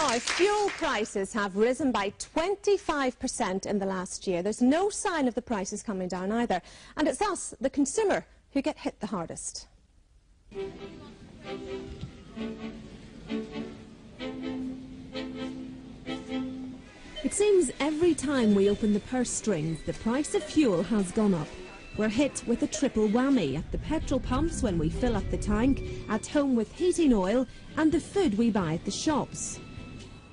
Now, fuel prices have risen by 25% in the last year. There's no sign of the prices coming down either. And it's us, the consumer, who get hit the hardest. It seems every time we open the purse strings, the price of fuel has gone up. We're hit with a triple whammy at the petrol pumps when we fill up the tank, at home with heating oil, and the food we buy at the shops.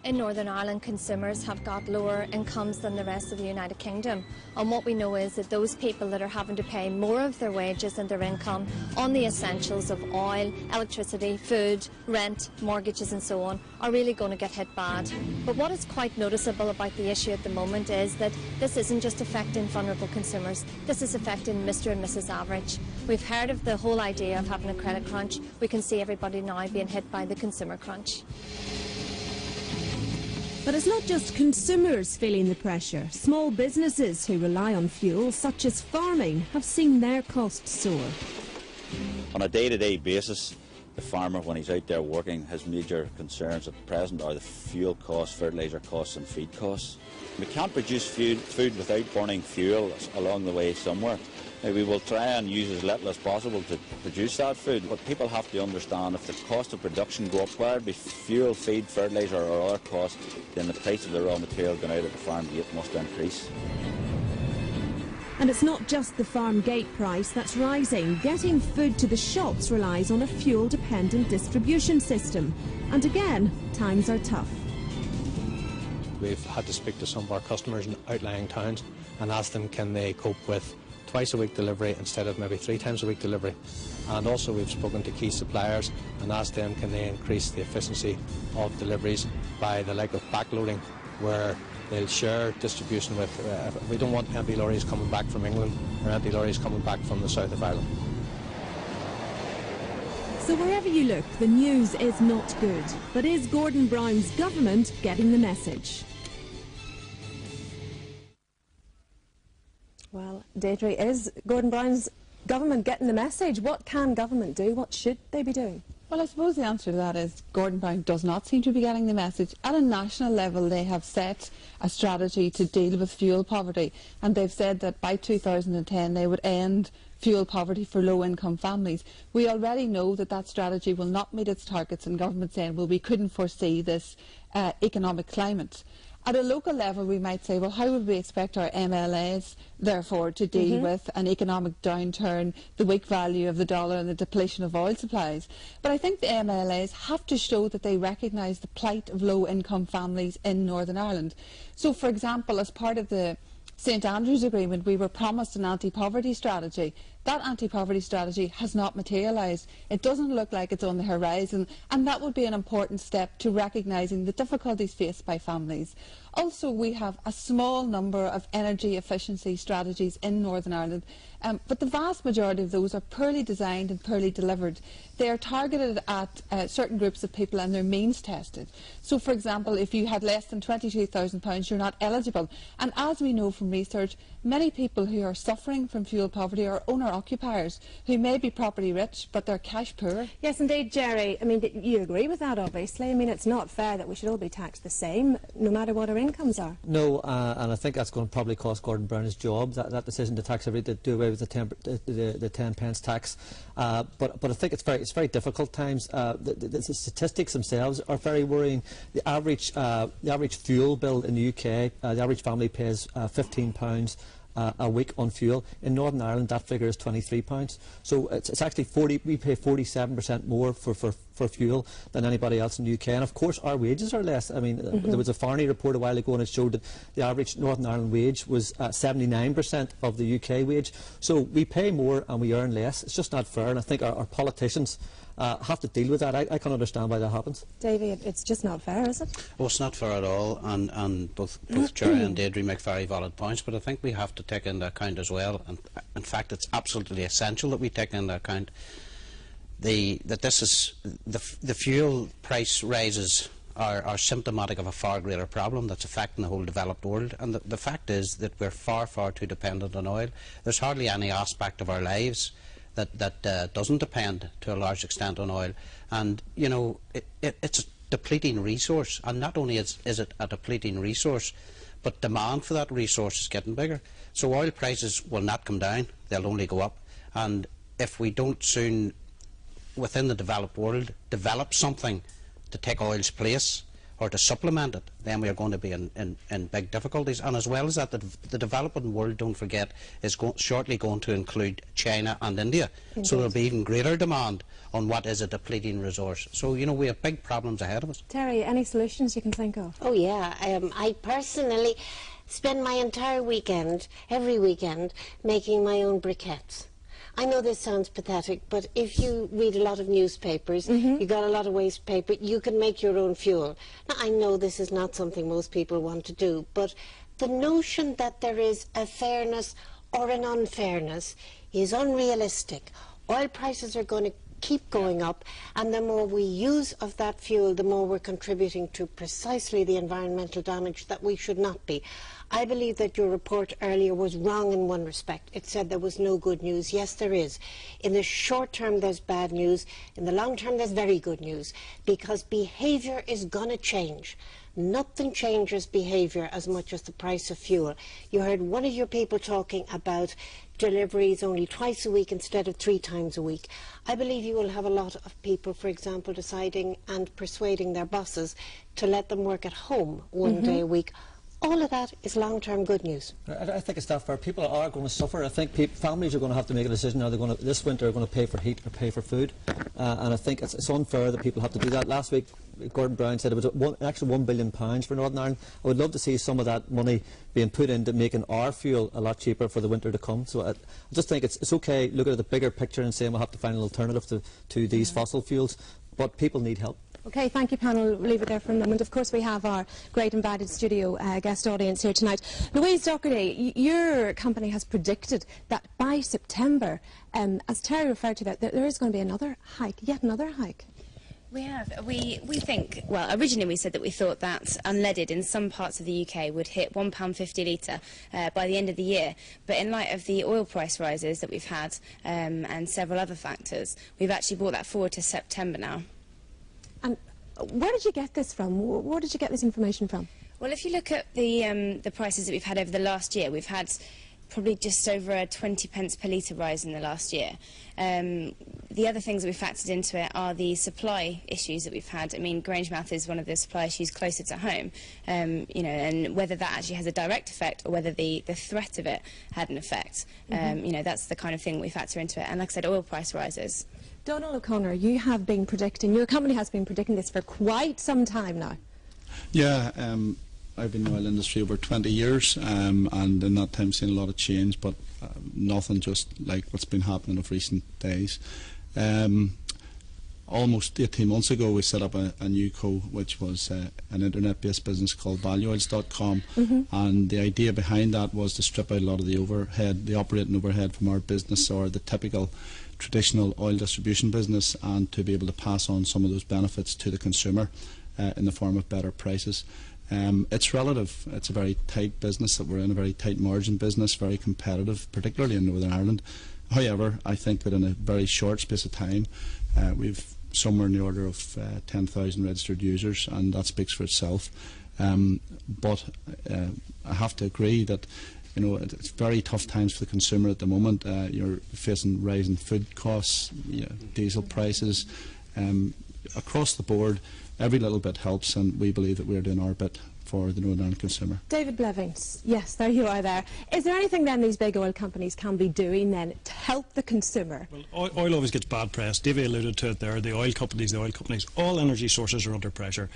In Northern Ireland, consumers have got lower incomes than the rest of the United Kingdom. And what we know is that those people that are having to pay more of their wages and their income on the essentials of oil, electricity, food, rent, mortgages and so on are really going to get hit bad. But what is quite noticeable about the issue at the moment is that this isn't just affecting vulnerable consumers, this is affecting Mr. and Mrs. Average. We've heard of the whole idea of having a credit crunch. We can see everybody now being hit by the consumer crunch. But it's not just consumers feeling the pressure. Small businesses who rely on fuel, such as farming, have seen their costs soar. On a day-to-day basis, the farmer, when he's out there working, his major concerns at present are the fuel costs, fertiliser costs and feed costs. We can't produce food without burning fuel along the way somewhere. Now, we will try and use as little as possible to produce that food, but people have to understand if the cost of production go up, whether it be fuel, feed, fertiliser or other costs, then the price of the raw material going out at the farm gate must increase. And it's not just the farm gate price that's rising. Getting food to the shops relies on a fuel-dependent distribution system. And again, times are tough. We've had to speak to some of our customers in outlying towns and ask them can they cope with twice-a-week delivery instead of maybe 3 times a week delivery. And also we've spoken to key suppliers and asked them can they increase the efficiency of deliveries by the like of backloading, where they'll share distribution with, we don't want empty lorries coming back from England or empty lorries coming back from the south of Ireland. So wherever you look, the news is not good. But is Gordon Brown's government getting the message? Well, Deirdre, is Gordon Brown's government getting the message? What can government do? What should they be doing? Well, I suppose the answer to that is Gordon Brown does not seem to be getting the message. At a national level, they have set a strategy to deal with fuel poverty, and they've said that by 2010 they would end fuel poverty for low-income families. We already know that that strategy will not meet its targets, and government saying, well, we couldn't foresee this economic climate. At a local level, we might say, well, how would we expect our MLAs, therefore, to deal with an economic downturn, the weak value of the dollar and the depletion of oil supplies? But I think the MLAs have to show that they recognise the plight of low-income families in Northern Ireland. So, for example, as part of the St Andrews Agreement, we were promised an anti-poverty strategy. That anti-poverty strategy has not materialised. It doesn't look like it's on the horizon, and that would be an important step to recognising the difficulties faced by families. Also, we have a small number of energy efficiency strategies in Northern Ireland, but the vast majority of those are poorly designed and poorly delivered. They are targeted at certain groups of people and they're means tested. So, for example, if you had less than £22,000, you're not eligible. And as we know from research, many people who are suffering from fuel poverty are owner-occupiers who may be property rich, but they're cash poor. Yes, indeed, Jerry. I mean, you agree with that, obviously. I mean, it's not fair that we should all be taxed the same, no matter what our incomes are. No, and I think that's going to probably cost Gordon Brown his job, that decision to tax everybody, to do away with the 10 pence tax. But I think it's very difficult times. The statistics themselves are very worrying. The average fuel bill in the UK, the average family pays £15 a week on fuel. In Northern Ireland, that figure is £23. So it's actually we pay 47% more for fuel than anybody else in the UK. And of course, our wages are less. I mean, there was a Farney report a while ago, and it showed that the average Northern Ireland wage was 79% of the UK wage. So we pay more and we earn less. It's just not fair, and I think our politicians have to deal with that. I can understand why that happens. Davy, it's just not fair, is it? Well, it's not fair at all, and both Jerry and Deirdre make very valid points, but I think we have to take into account as well, and in fact it's absolutely essential that we take into account that this is the fuel price rises are symptomatic of a far greater problem that's affecting the whole developed world. And the fact is that we're far too dependent on oil. There's hardly any aspect of our lives that doesn't depend to a large extent on oil. And, you know, it's depleting resource, and not only is it a depleting resource, but demand for that resource is getting bigger. So oil prices will not come down, they'll only go up. And if we don't soon, within the developed world, develop something to take oil's place or to supplement it, then we are going to be in big difficulties. And as well as that, the developing world, don't forget, is shortly going to include China and India. Indeed. So there will be even greater demand on what is a depleting resource. So, you know, we have big problems ahead of us. Terry, any solutions you can think of? Oh yeah, I personally spend my entire weekend, every weekend, making my own briquettes. I know this sounds pathetic, but if you read a lot of newspapers, you got a lot of waste paper, you can make your own fuel. Now, I know this is not something most people want to do, but the notion that there is a fairness or an unfairness is unrealistic. Oil prices are going to keep going up, and the more we use of that fuel, the more we're contributing to precisely the environmental damage that we should not be. I believe that your report earlier was wrong in one respect. It said there was no good news. Yes, there is. In the short term, there's bad news. In the long term, there's very good news, because behaviour is going to change. Nothing changes behaviour as much as the price of fuel. You heard one of your people talking about deliveries only twice a week instead of 3 times a week. I believe you will have a lot of people, for example, deciding and persuading their bosses to let them work at home one day a week. All of that is long-term good news. I think it's that fair. People are going to suffer. I think families are going to have to make a decision. Are they going to, this winter, are going to pay for heat or pay for food? And I think it's unfair that people have to do that. Last week, Gordon Brown said it was an extra £1 billion for Northern Ireland. I would love to see some of that money being put into making our fuel a lot cheaper for the winter to come. So I just think it's okay looking at the bigger picture and saying we'll have to find an alternative to these fossil fuels, but people need help. Okay, thank you, panel. We'll leave it there for a moment. Of course, we have our great invited studio guest audience here tonight. Louise Doherty, your company has predicted that by September, as Terry referred to, that there is going to be another hike, yet another hike. We have. We think, well, originally we said that we thought that unleaded in some parts of the UK would hit £1.50 litre by the end of the year. But in light of the oil price rises that we've had and several other factors, we've actually brought that forward to September now. And where did you get this from? Where did you get this information from? Well, if you look at the prices that we've had over the last year, we've had probably just over a 20 pence per litre rise in the last year. The other things that we factored into it are the supply issues that we've had. I mean, Grangemouth is one of the supply issues closer to home, you know, and whether that actually has a direct effect or whether the threat of it had an effect, you know, that's the kind of thing we factor into it. And like I said, oil price rises. Donald O'Connor, you have been predicting, your company has been predicting this for quite some time now. Yeah, I've been in the oil industry over 20 years and in that time seen a lot of change, but nothing just like what's been happening of recent days. Almost 18 months ago we set up a new co, which was an internet-based business called valueoils.com, and the idea behind that was to strip out a lot of the overhead, the operating overhead from our business or the typical traditional oil distribution business, and to be able to pass on some of those benefits to the consumer in the form of better prices. It's relative. It's a very tight business that we're in, a very tight margin business, very competitive, particularly in Northern Ireland. However, I think that in a very short space of time, we've somewhere in the order of 10,000 registered users, and that speaks for itself. But I have to agree that, you know, it's very tough times for the consumer at the moment. You're facing rising food costs, diesel prices, across the board. Every little bit helps, and we believe that we're doing our bit for the Northern Ireland consumer. David Blevins, yes, there you are there. Is there anything then these big oil companies can be doing then to help the consumer? Well, oil always gets bad press. Davey alluded to it there. The oil companies, all energy sources are under pressure.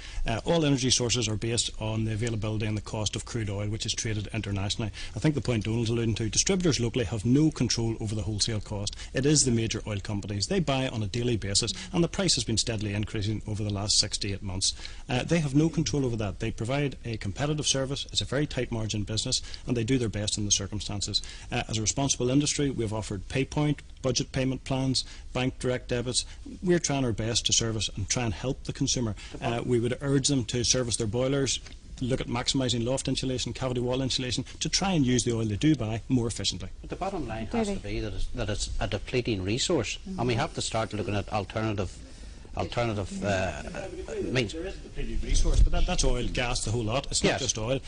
All energy sources are based on the availability and the cost of crude oil, which is traded internationally. I think the point Donald's alluding to, distributors locally have no control over the wholesale cost. It is the major oil companies. They buy on a daily basis, and the price has been steadily increasing over the last 6 to 8 months. They have no control over that. They provide a competitive service. It's a very tight margin business, and they do their best in the circumstances. As a responsible industry, we've offered PayPoint, budget payment plans, bank direct debits. We're trying our best to service and try and help the consumer. We would urge them to service their boilers, look at maximising loft insulation, cavity wall insulation, to try and use the oil they do buy more efficiently. But the bottom line has to be that it's a depleting resource, and we have to start looking at alternative alternative means. There is a depleted resource, but that's oil, gas, the whole lot. It's not just oil.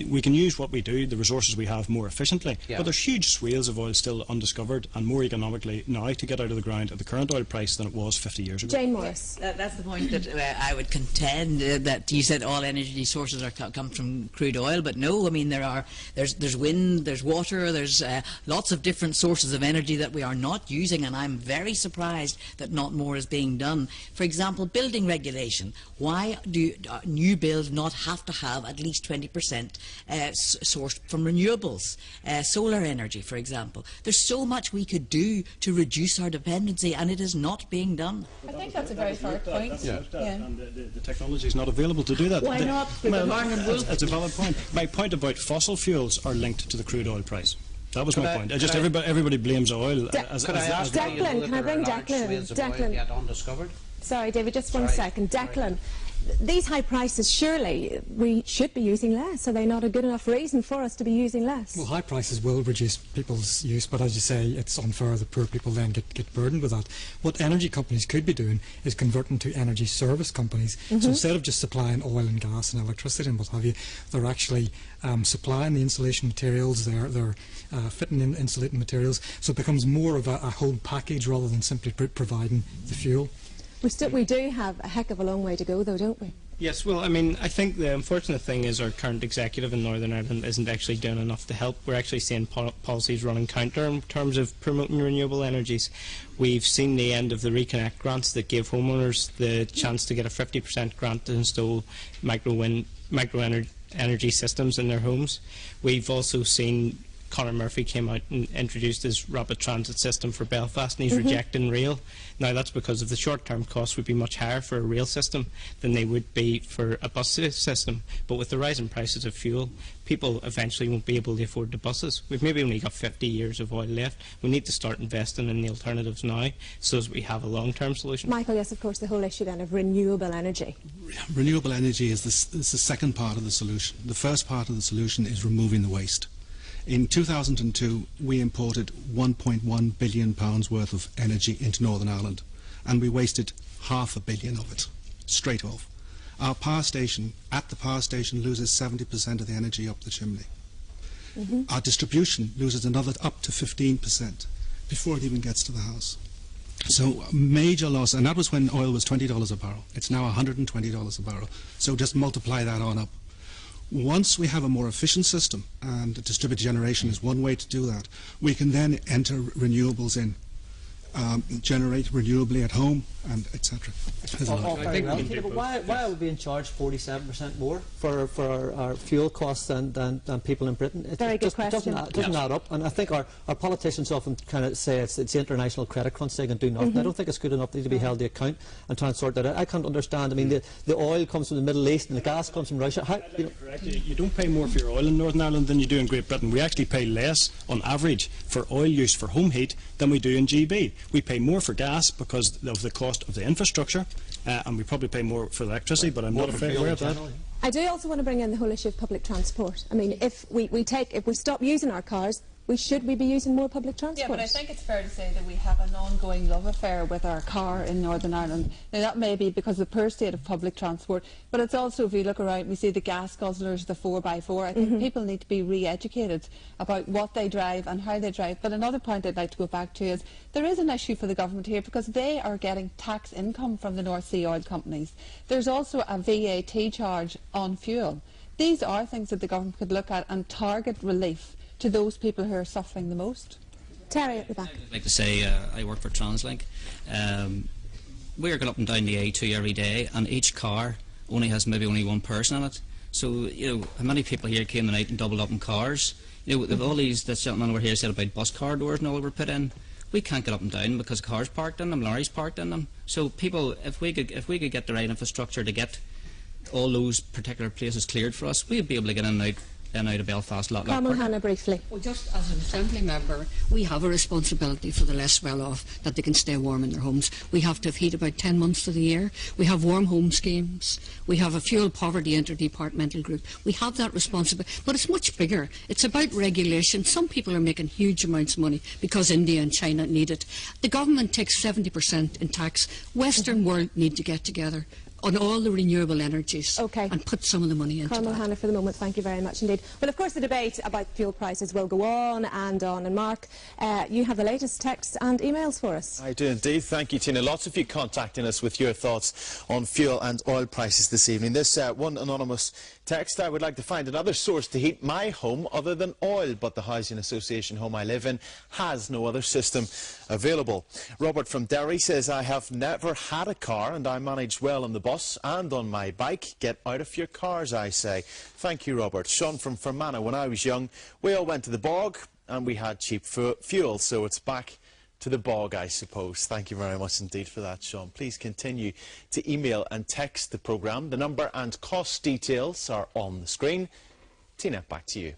We can use what we do, the resources we have, more efficiently. Yeah. But there's huge swales of oil still undiscovered and more economically now to get out of the ground at the current oil price than it was 50 years ago. Jane Morris. That's the point that I would contend, that you said all energy sources come from crude oil, but no, I mean there's wind, there's water, there's lots of different sources of energy that we are not using, and I'm very surprised that not more is being done. For example, building regulation. Why do new builds not have to have at least 20% sourced from renewables? Solar energy, for example. There's so much we could do to reduce our dependency, and it is not being done. I think that's a very fair point. And the technology is not available to do that. Why not? That's a valid point. My point about fossil fuels are linked to the crude oil price. That was my point. Everybody blames oil. Declan, can I bring Declan? Yet undiscovered? Sorry, David, just one second. Declan, these high prices, surely we should be using less. Are they not a good enough reason for us to be using less? Well, high prices will reduce people's use, but as you say, it's unfair that poor people then get burdened with that. What energy companies could be doing is converting to energy service companies. So instead of just supplying oil and gas and electricity and what have you, they're actually supplying the insulation materials, they're fitting in insulating materials, so it becomes more of a whole package rather than simply providing the fuel. We do have a heck of a long way to go, though, don't we? Yes, well, I mean, I think the unfortunate thing is our current executive in Northern Ireland isn't actually doing enough to help. We're actually seeing policies running counter in terms of promoting renewable energies. We've seen the end of the Reconnect grants that gave homeowners the chance to get a 50% grant to install micro energy systems in their homes. We've also seen Conor Murphy came out and introduced his rapid transit system for Belfast, and he's rejecting rail. Now that's because of the short-term costs would be much higher for a rail system than they would be for a bus system. But with the rising prices of fuel, people eventually won't be able to afford the buses. We've maybe only got 50 years of oil left. We need to start investing in the alternatives now so that we have a long-term solution. Michael, yes, of course, the whole issue then of renewable energy. Renewable energy is the second part of the solution. The first part of the solution is removing the waste. In 2002, we imported £1.1 billion worth of energy into Northern Ireland, and we wasted £500 million of it, straight off. Our power station, loses 70% of the energy up the chimney. Our distribution loses another up to 15% before it even gets to the house. So major loss, and that was when oil was $20 a barrel. It's now $120 a barrel. So just multiply that on up. Once we have a more efficient system, and distributed generation is one way to do that, we can then enter renewables in, generate renewably at home, and etc. Why are we being charged 47% more for our fuel costs than people in Britain? Very good question. It doesn't add up, and I think our politicians often kind of say it's the international credit crunch, they can do nothing. I don't think it's good enough. They need to be held to account and try and sort that out. I can't understand. I mean, the oil comes from the Middle East and the gas comes from Russia. You don't pay more for your oil in Northern Ireland than you do in Great Britain. We actually pay less on average for oil use for home heat than we do in GB. We pay more for gas because of the cost of the infrastructure, and we probably pay more for electricity, but I'm not aware of that. I do also want to bring in the whole issue of public transport. I mean, if we stop using our cars, should we be using more public transport? Yeah, but I think it's fair to say that we have an ongoing love affair with our car in Northern Ireland. Now, that may be because of the poor state of public transport, but it's also, if you look around, we see the gas guzzlers, the 4x4. I think people need to be re-educated about what they drive and how they drive. But another point I'd like to go back to is there is an issue for the government here because they are getting tax income from the North Sea oil companies. There's also a VAT charge on fuel. These are things that the government could look at and target relief to those people who are suffering the most. Terry at the back. I'd like to say I work for TransLink. We're going up and down the A2 every day, and each car only has maybe only one person in it. So, you know, how many people here came tonight and doubled up in cars? You know, all these, this gentleman over here said about bus car doors and all that were put in. We can't get up and down because cars parked in them, lorries parked in them. So people, if we could get the right infrastructure to get all those particular places cleared for us, we'd be able to get in and out then out of Belfast a lot Carmel quicker. Hannah, briefly. Well, just as an Assembly member, we have a responsibility for the less well-off, that they can stay warm in their homes. We have to have heat about 10 months of the year. We have warm home schemes. We have a fuel poverty interdepartmental group. We have that responsibility, but it's much bigger. It's about regulation. Some people are making huge amounts of money because India and China need it. The government takes 70% in tax. Western world need to get together on all the renewable energies and put some of the money into Carmel that. Hannah, for the moment, thank you very much indeed. Well, of course, the debate about fuel prices will go on and on. And Mark, you have the latest texts and emails for us. I do indeed. Thank you, Tina. Lots of you contacting us with your thoughts on fuel and oil prices this evening. This one anonymous text: I would like to find another source to heat my home other than oil, but the housing association home I live in has no other system available. Robert from Derry says, I have never had a car and I manage well on the bus and on my bike. Get out of your cars, I say. Thank you, Robert. Sean from Fermanagh: when I was young, we all went to the bog and we had cheap fuel, so it's back to the bog, I suppose. Thank you very much indeed for that, Sean. Please continue to email and text the programme. The number and cost details are on the screen. Tina, back to you.